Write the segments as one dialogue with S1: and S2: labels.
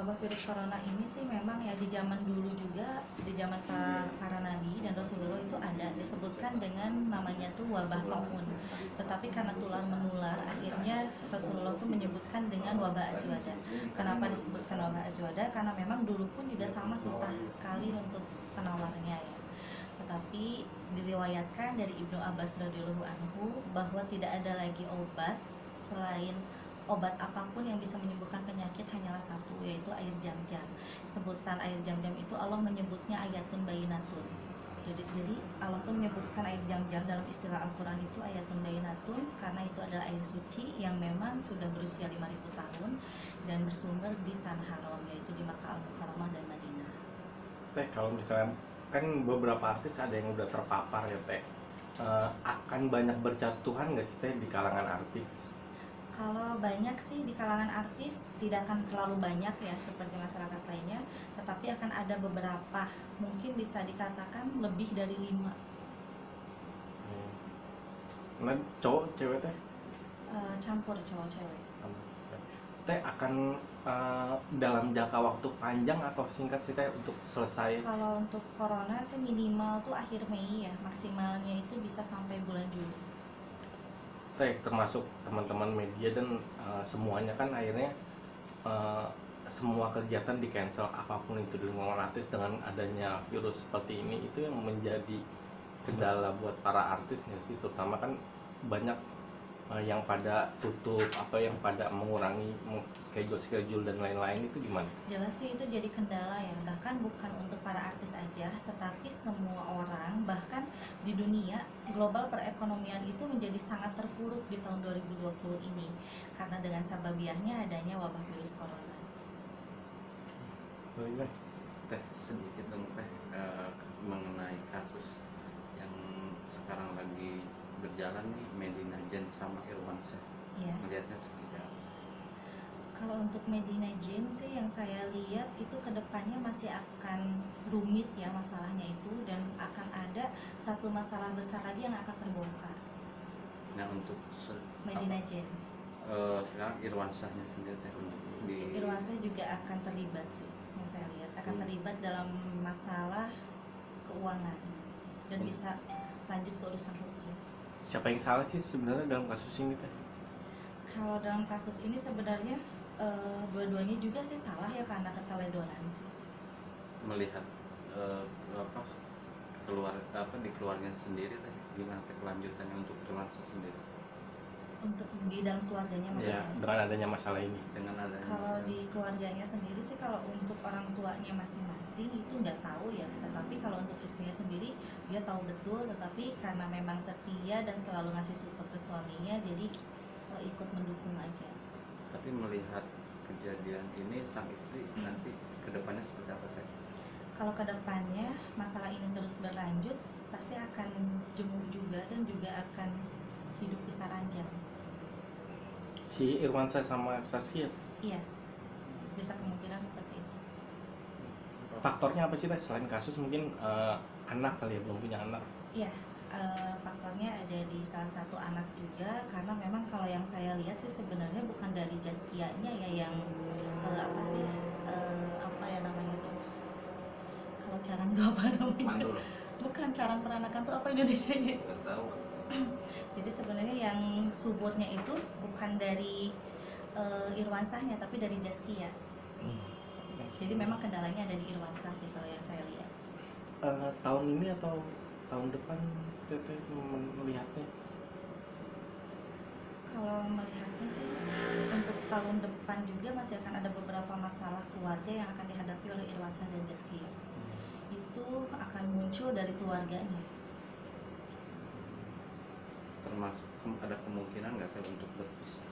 S1: wabah virus corona ini sih memang ya di zaman dulu juga, di zaman para nabi dan rasulullah itu ada disebutkan dengan namanya tuh wabah taun. Tetapi karena tular menular, akhirnya Rasulullah tuh menyebutkan dengan wabah ajwada. Kenapa disebutkan wabah ajwada? Karena memang dulu pun juga sama susah sekali untuk penawarnya ya. Tetapi diriwayatkan dari Ibnu Abbas radhiyallahu anhu bahwa tidak ada lagi obat selain obat apapun yang bisa menyembuhkan penyakit hanyalah satu, yaitu air jam-jam. Sebutan air jam-jam itu Allah menyebutnya ayatun bayinatun. Jadi Allah tuh menyebutkan air jam-jam dalam istilah Al-Quran itu ayatun bayinatun karena itu adalah air suci yang memang sudah berusia 5.000 tahun dan bersumber di tanah haram, yaitu di Makkah Al-Mukarramah dan Madinah.
S2: Teh, kalau misalnya kan beberapa artis ada yang udah terpapar ya Teh, akan banyak berjatuhan nggak sih Teh di kalangan artis?
S1: Kalau banyak sih di kalangan artis tidak akan terlalu banyak ya seperti masyarakat lainnya, tetapi akan ada beberapa, mungkin bisa dikatakan lebih dari 5.
S2: Nah, cowok cewek Teh?
S1: Campur cowok cewek.
S2: Teh akan dalam jangka waktu panjang atau singkat sih Teh untuk selesai?
S1: Kalau untuk corona sih minimal tuh akhir Mei ya, maksimalnya itu bisa sampai bulan Juli.
S2: Teh, termasuk teman-teman media dan semuanya kan akhirnya semua kegiatan di cancel apapun itu di lingkungan artis dengan adanya virus seperti ini, itu yang menjadi kendala buat para artis nggak sih, terutama kan banyak yang pada tutup atau yang pada mengurangi schedule dan lain-lain, itu gimana?
S1: Jelas sih itu jadi kendala ya, bahkan bukan untuk para artis aja, tetapi semua orang, bahkan di dunia global perekonomian itu menjadi sangat terpuruk di tahun 2020 ini karena dengan sababiahnya adanya wabah virus corona.
S3: Teh, sedikit dong Teh, mengenai kasus yang sekarang lagi berjalan nih, Medina Jane sama Irwansyah.
S1: Iya.
S3: Melihatnya seperti apa?
S1: Kalau untuk Medina Jane sih yang saya lihat itu kedepannya masih akan rumit ya masalahnya itu, dan akan ada satu masalah besar lagi yang akan terbongkar.
S3: Nah, untuk
S1: Medina Jane,
S3: sekarang Irwansyahnya sendiri Teh, untuk di
S1: Irwansyah juga akan terlibat sih, yang saya lihat akan terlibat dalam masalah keuangan dan bisa lanjut ke urusan hukum.
S2: Siapa yang salah sih sebenarnya dalam kasus ini Teh?
S1: Kalau dalam kasus ini sebenarnya dua-duanya juga sih salah ya karena keteledoran sih.
S3: melihat di keluarga sendiri Teh, gimana Teh kelanjutannya untuk Irwansyah sendiri?
S1: Untuk di dalam keluarganya
S2: Ya,
S1: maksudnya.
S2: dengan adanya masalah ini.
S3: Dengan adanya
S1: Kalau
S3: masalah.
S1: di keluarganya sendiri sih, kalau untuk orang tuanya masing-masing itu nggak tahu ya. Tetapi kalau untuk istrinya sendiri dia tahu betul, tetapi karena memang setia dan selalu ngasih support ke suaminya, jadi ikut mendukung aja.
S3: Tapi melihat kejadian ini, sang istri nanti kedepannya seperti apa Teh?
S1: Kalau kedepannya masalah ini terus berlanjut, pasti akan jemu juga dan juga akan hidup pisah ranjang.
S2: Si Irwansyah sama Saskia,
S1: Iya, bisa kemungkinan seperti itu.
S2: faktornya apa sih Teh selain kasus? Mungkin anak kali ya, belum punya anak.
S1: Iya, faktornya ada di salah satu anak juga, karena memang kalau yang saya lihat sih sebenarnya bukan dari Zaskia-nya ya yang apa sih apa ya namanya tuh, kalau carang tuh apa namanya?
S3: Mandul.
S1: Bukan, carang peranakan tuh apa Indonesianya?
S3: Nggak tahu.
S1: Jadi sebenarnya yang suburnya itu bukan dari Irwansyahnya tapi dari Zaskia. Jadi memang kendalanya ada di Irwansyah sih kalau yang saya lihat.
S2: Tahun ini atau tahun depan Teteh melihatnya?
S1: Kalau melihatnya sih untuk tahun depan juga masih akan ada beberapa masalah keluarga yang akan dihadapi oleh Irwansyah dan Zaskia. Itu akan muncul dari keluarganya.
S3: Termasuk ada kemungkinan nggak Teh untuk berpisah?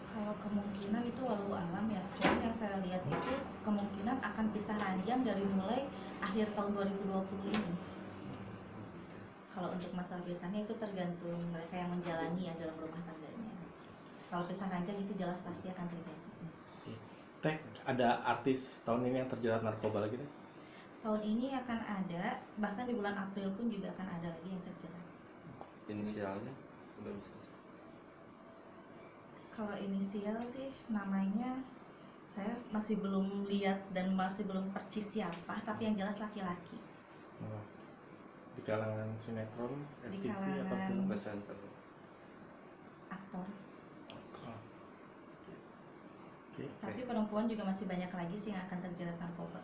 S1: Kalau kemungkinan itu walau alam ya. Cuma yang saya lihat itu kemungkinan akan pisah ranjang dari mulai akhir tahun 2020 ini. Kalau untuk masalah pisahnya itu tergantung mereka yang menjalani ya dalam rumah tangganya. Kalau pisah ranjang itu jelas pasti akan terjadi.
S2: Teh, ada artis tahun ini yang terjerat narkoba lagi Teh?
S1: Tahun ini akan ada, bahkan di bulan April pun juga akan ada lagi yang terjerat.
S3: Inisialnya udah bisa?
S1: Kalau inisial sih namanya Saya masih belum lihat dan masih belum percis siapa, tapi yang jelas laki-laki.
S2: Oh. Di kalangan sinetron,
S1: Di
S2: FTV atau
S1: kalangan-
S2: film?
S3: Presenter.
S1: Aktor.
S2: Oh. Oke,
S1: Tapi perempuan juga masih banyak lagi sih yang akan terjerat narkoba.